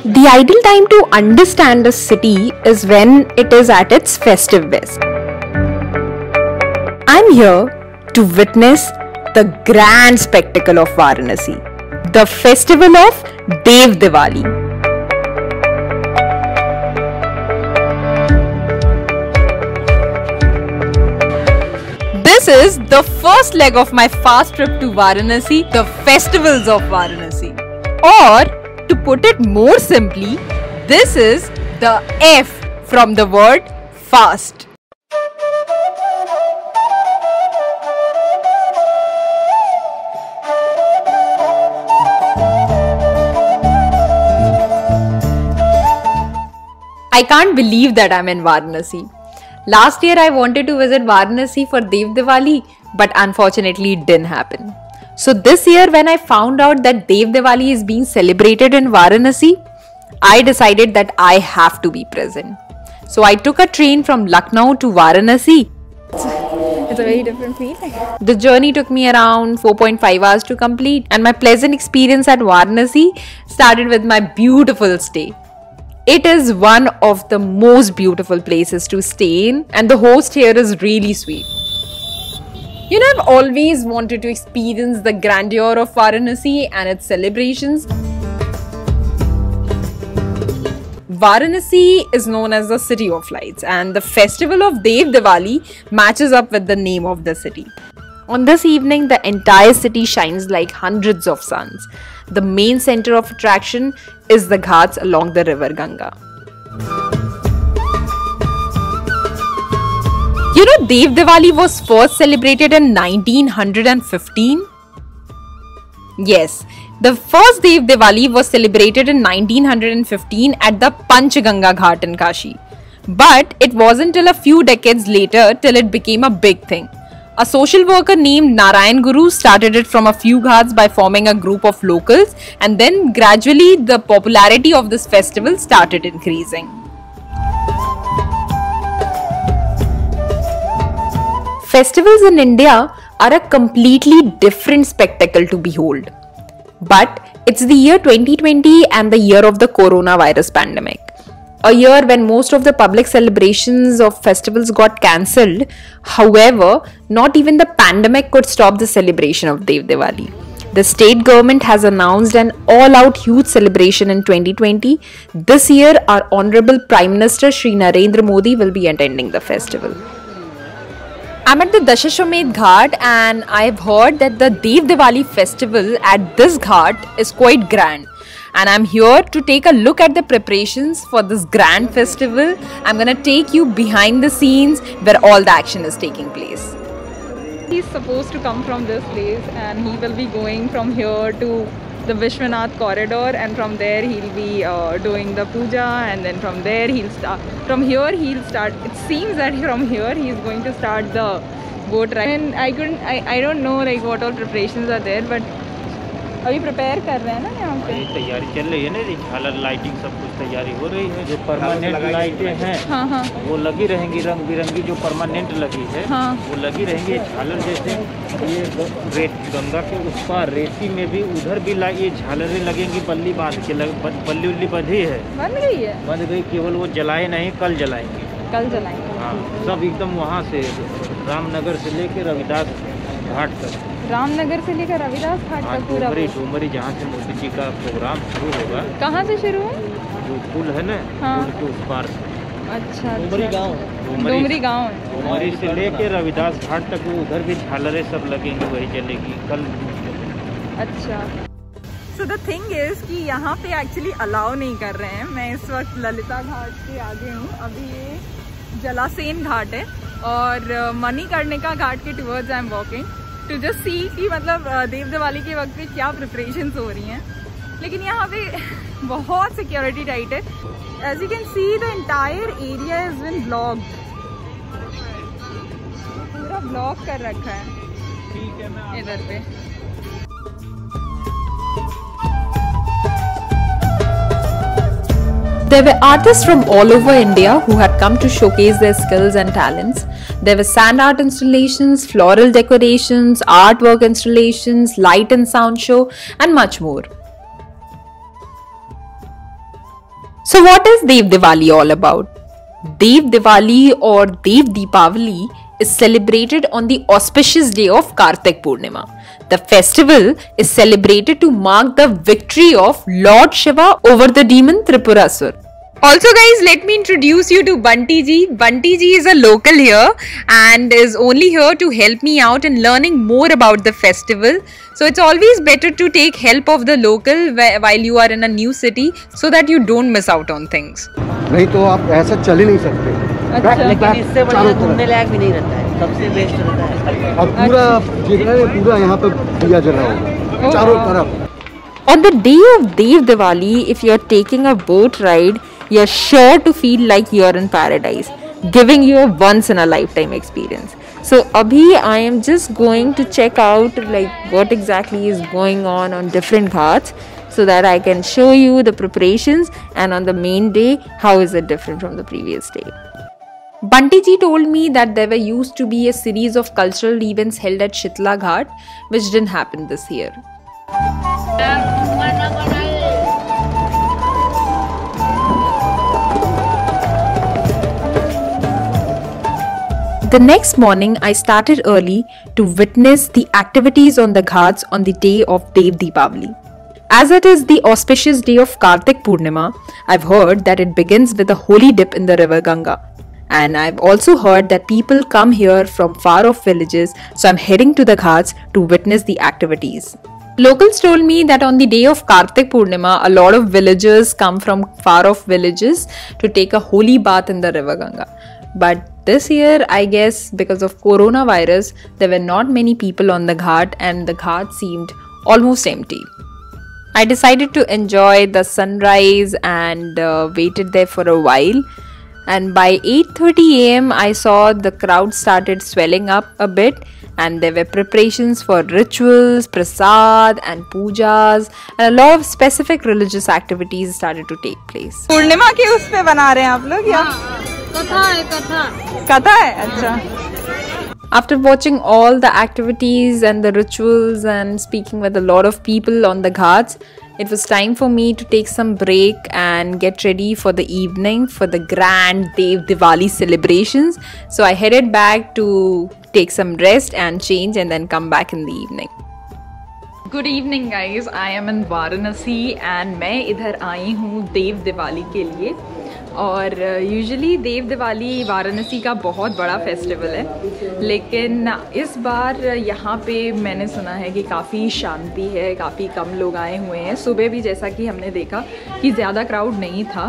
The ideal time to understand a city is when it is at its festive best. I'm here to witness the grand spectacle of Varanasi, the festival of Dev Diwali. This is the first leg of my fast trip to Varanasi, the Festivals of Varanasi. Or, to put it more simply, this is the F from the word fast. I can't believe that I'm in Varanasi. Last year I wanted to visit Varanasi for Dev Diwali, but unfortunately it didn't happen. So this year when I found out that Dev Diwali is being celebrated in Varanasi, I decided that I have to be present. So I took a train from Lucknow to Varanasi. It's a very different feeling. The journey took me around 4.5 hours to complete, and my pleasant experience at Varanasi started with my beautiful stay. It is one of the most beautiful places to stay in, and the host here is really sweet. You know, I've always wanted to experience the grandeur of Varanasi and its celebrations. Varanasi is known as the City of Lights, and the festival of Dev Diwali matches up with the name of the city. On this evening, the entire city shines like hundreds of suns. The main center of attraction is the Ghats along the river Ganga. You know, Dev Diwali was first celebrated in 1915. Yes, the first Dev Diwali was celebrated in 1915 at the Panchganga Ghat in Kashi. But it wasn't till a few decades later till it became a big thing. A social worker named Narayan Guru started it from a few ghats by forming a group of locals, and then gradually the popularity of this festival started increasing. Festivals in India are a completely different spectacle to behold. But it's the year 2020 and the year of the coronavirus pandemic. A year when most of the public celebrations of festivals got cancelled. However, not even the pandemic could stop the celebration of Dev Diwali. The state government has announced an all-out huge celebration in 2020. This year, our Honorable Prime Minister Shri Narendra Modi will be attending the festival. I'm at the Dashashwamedh Ghat, and I've heard that the Dev Diwali festival at this ghat is quite grand. And I'm here to take a look at the preparations for this grand festival. I'm gonna take you behind the scenes where all the action is taking place. He's supposed to come from this place, and he will be going from here to the Vishwanath corridor, and from there he'll be doing the puja, and then from there he'll start. From here he'll start. It seems that from here he's going to start the boat ride. And I don't know like what all preparations are there, but अभी prepare कर रहे हैं ना यहाँ पे तैयारी चल रही है ना, झालर लाइटिंग सब कुछ तैयारी हो रही है। जो परमानेंट लाइटें हैं हाँ हाँ वो लगी रहेंगी, रंग बिरंगी जो परमानेंट लगी है हाँ वो लगी रहेंगी। झालर जैसे ये रेत गंगा के उस पार रेती में भी उधर भी ये झालरें लगेंगी, बल्ली बांध के बल्ली उल्ली बंधी है, बंद गई है, बंद गई। केवल वो जलाए नहीं, कल जलाएंगे, कल जलाएंगे। हाँ, सब एकदम वहाँ से रामनगर से लेकर रविदास घाट तक, रामनगर से लेकर रविदास घाट तक पूरा डूमरी जहाँ से मोदी जी का प्रोग्राम शुरू होगा। कहाँ से शुरू है? जो पुल है ना, हाँ। पुल के उस पार। अच्छा, डूमरी गांव, डूमरी गांव, डूमरी से लेके रविदास घाट तक वो उधर भी झालरें सब लगेंगी, वही चलेगी कल। अच्छा, सो द थिंग इज कि यहाँ पे एक्चुअली अलाउ नहीं कर रहे हैं। मैं इस वक्त ललिता घाट के आगे हूँ। अभी ये जलासेन घाट है और मणिकर्णिका घाट के towards I am walking to just see कि मतलब देव दिवाली के वक्त पे क्या प्रिपरेशंस हो रही हैं। लेकिन यहाँ पे बहुत सिक्योरिटी टाइट है। As you can see the entire area is been blocked, पूरा ब्लॉक कर रखा है इधर पे। There were artists from all over India who had come to showcase their skills and talents. There were sand art installations, floral decorations, artwork installations, light and sound show, and much more. So what is Dev Diwali all about? Dev Diwali or Dev Deepawali is celebrated on the auspicious day of Kartik Purnima. The festival is celebrated to mark the victory of Lord Shiva over the demon Tripurasur. Also guys, let me introduce you to Bunty ji. Bunty ji is a local here and is only here to help me out in learning more about the festival. So it's always better to take help of the local while you are in a new city so that you don't miss out on things. नहीं तो आप ऐसा चल ही नहीं सकते। अच्छा, लेकिन इससे बढ़िया घूमने लायक भी नहीं रहता है, सबसे बेस्ट रहता है। और पूरा पूरा यहाँ पे दिया जल रहा होगा चारों तरफ। On the day of Dev Diwali, if you are taking a boat ride, you are sure to feel like you are in paradise, giving you a once in a lifetime experience. So abhi I am just going to check out like what exactly is going on different ghats, so that I can show you the preparations, and on the main day how is it different from the previous day. Bunty ji told me that there were used to be a series of cultural events held at Shitla Ghat which didn't happen this year. The next morning, I started early to witness the activities on the ghats on the day of Dev Deepawali. As it is the auspicious day of Kartik Purnima, I've heard that it begins with a holy dip in the river Ganga. And I've also heard that people come here from far off villages, so I'm heading to the ghats to witness the activities. Locals told me that on the day of Kartik Purnima, a lot of villagers come from far off villages to take a holy bath in the river Ganga. But this year, I guess because of coronavirus, there were not many people on the ghat and the ghat seemed almost empty. I decided to enjoy the sunrise and waited there for a while. And by 8:30 am, I saw the crowd started swelling up a bit, and there were preparations for rituals, prasad and pujas, and a lot of specific religious activities started to take place. पूर्णिमा के उस पे बना रहे हैं आप लोग या कथा है अच्छा। After watching all the activities and the rituals and speaking with a lot of people on the ghats, it was time for me to take some break and get ready for the evening for the grand Dev Diwali celebrations. So I headed back to take some rest and change and then come back in the evening. Good evening guys, I am in Varanasi and मैं इधर आई हूँ देव दिवाली के लिए। और usually देव दिवाली वाराणसी का बहुत बड़ा festival है, लेकिन इस बार यहाँ पे मैंने सुना है कि काफ़ी शांति है, काफ़ी कम लोग आए हुए हैं। सुबह भी जैसा कि हमने देखा कि ज़्यादा क्राउड नहीं था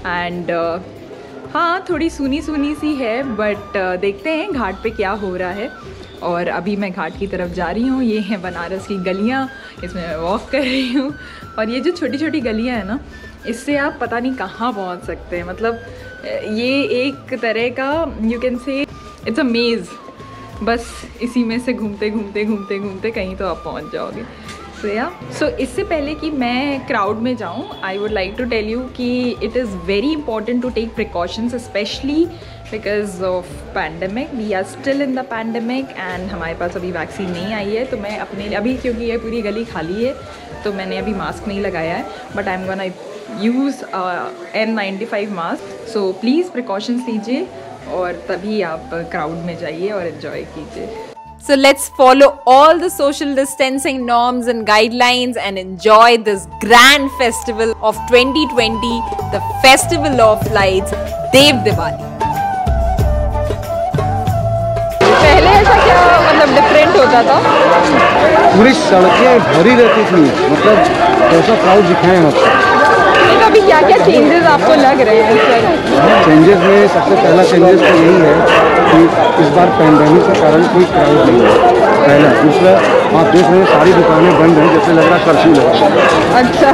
एंड हाँ थोड़ी सुनी सी है, बट देखते हैं घाट पे क्या हो रहा है। और अभी मैं घाट की तरफ जा रही हूँ। ये हैं बनारस की गलियाँ, इसमें मैं वॉक कर रही हूँ। और ये जो छोटी छोटी गलियाँ हैं ना, इससे आप पता नहीं कहाँ पहुँच सकते हैं। मतलब ये एक तरह का you can say it's a मेज़, बस इसी में से घूमते घूमते कहीं तो आप पहुँच जाओगे। सो इससे पहले कि मैं क्राउड में जाऊँ, I would like to tell you कि it is very important to take precautions, specially because of pandemic. We are still in the pandemic and हमारे पास अभी वैक्सीन नहीं आई है। तो मैं अपने अभी, क्योंकि ये पूरी गली खाली है, तो मैंने अभी मास्क नहीं लगाया है, but I am gonna use N95 mask. So please precautions लीजिए और तभी आप क्राउड में जाइए और एंजॉय कीजिए। So let's follow all the social distancing norms and guidelines and enjoy this grand festival of 2020, the Festival of Lights, Dev Diwali. पहले ऐसा क्या मतलब डिफरेंट होता था? पूरी सड़कें भरी रहती थी, मतलब ऐसा क्राउड दिखाए हम आपको। अभी क्या क्या चेंजेस आपको लग रहे हैं सर? चेंजेस में सबसे पहला चेंजेस तो यही है कि इस बार पैंडेमिक के कारण कोई क्राउड नहीं है, पहला। दूसरा, आप देख रहे हैं सारी दुकानें बंद हैं, जैसे लग रहा कर्फ्यू लग रहा है। अच्छा।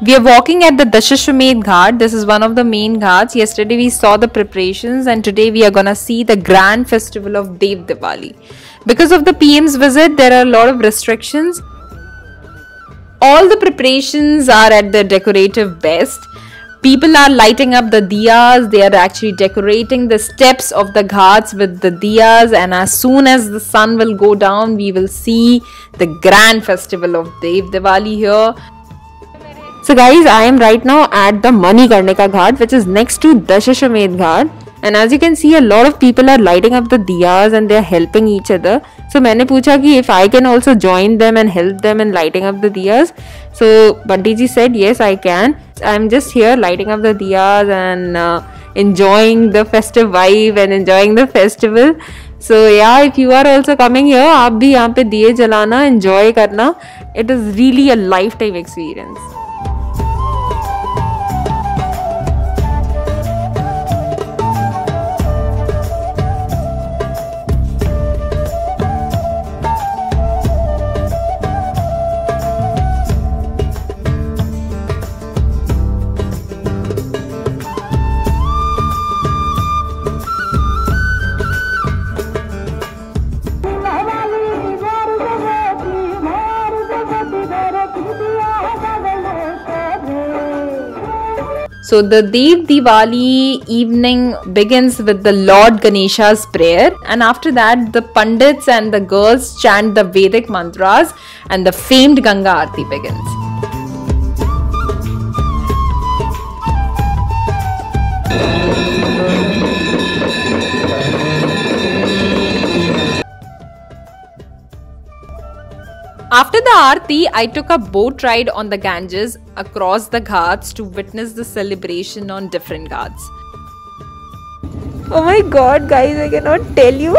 We are walking at the Dashashwamedh Ghat. This is one of the main ghats. Yesterday we saw the preparations and today we are gonna see the grand festival of Dev Diwali. Because of the PM's visit, there are a lot of restrictions. All the preparations are at their decorative best. People are lighting up the diyas. They are actually decorating the steps of the ghats with the diyas, and as soon as the sun will go down, we will see the grand festival of Dev Diwali here. So guys, I am right now at the Manikarnika Ghat, which is next to Dashashwamedh Ghat. And as you can see, a lot of people are lighting up the diyas and they are helping each other. So मैंने पूछा कि if I can also join them and help them in lighting up the diyas. So Bunty ji said yes, I can. I'm just here lighting up the diyas and enjoying the festive vibe and enjoying the festival. So yeah, if you are also coming here, आप भी यहाँ पे दिए जलाना, enjoy करना. It is really a lifetime experience. So the Dev Diwali evening begins with the Lord Ganesha's prayer, and after that the Pandits and the girls chant the Vedic mantras and the famed Ganga Aarti begins. After the Aarti, I took a boat ride on the Ganges across the Ghats to witness the celebration on different Ghats. Oh my god guys, I cannot tell you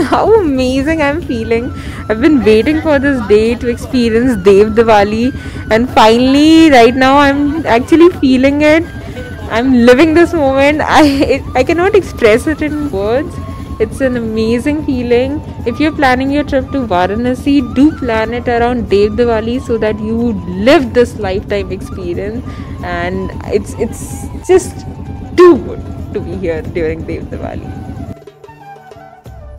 how amazing I'm feeling. I've been waiting for this day to experience Dev Diwali, and finally right now I'm actually feeling it. I'm living this moment. I cannot express it in words. It's an amazing feeling. If you're planning your trip to Varanasi, do plan it around Dev Diwali so that you live this lifetime experience. And it's just too good to be here during Dev Diwali.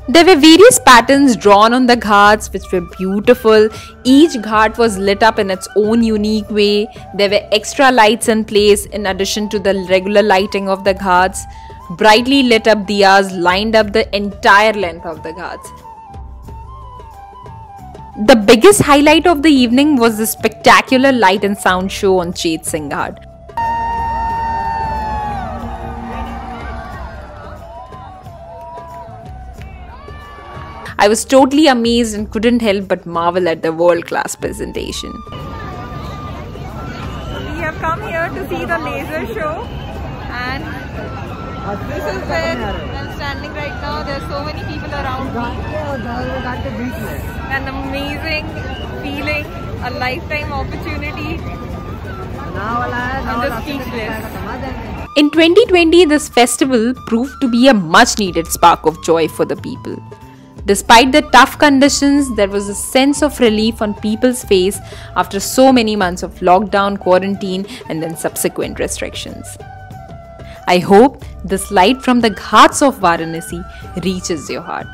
There were various patterns drawn on the ghats which were beautiful. Each ghat was lit up in its own unique way. There were extra lights in place in addition to the regular lighting of the ghats. Brightly lit up diyas lined up the entire length of the ghats. The biggest highlight of the evening was the spectacular light and sound show on Chet Singh Ghat. I was totally amazed and couldn't help but marvel at the world-class presentation. We have come here to see the laser show, and this is where I'm standing right now. There are so many people around me. An amazing feeling, a lifetime opportunity. I'm just speechless. In 2020, this festival proved to be a much needed spark of joy for the people. Despite the tough conditions, there was a sense of relief on people's face after so many months of lockdown, quarantine, and then subsequent restrictions. I hope this light from the Ghats of Varanasi reaches your heart.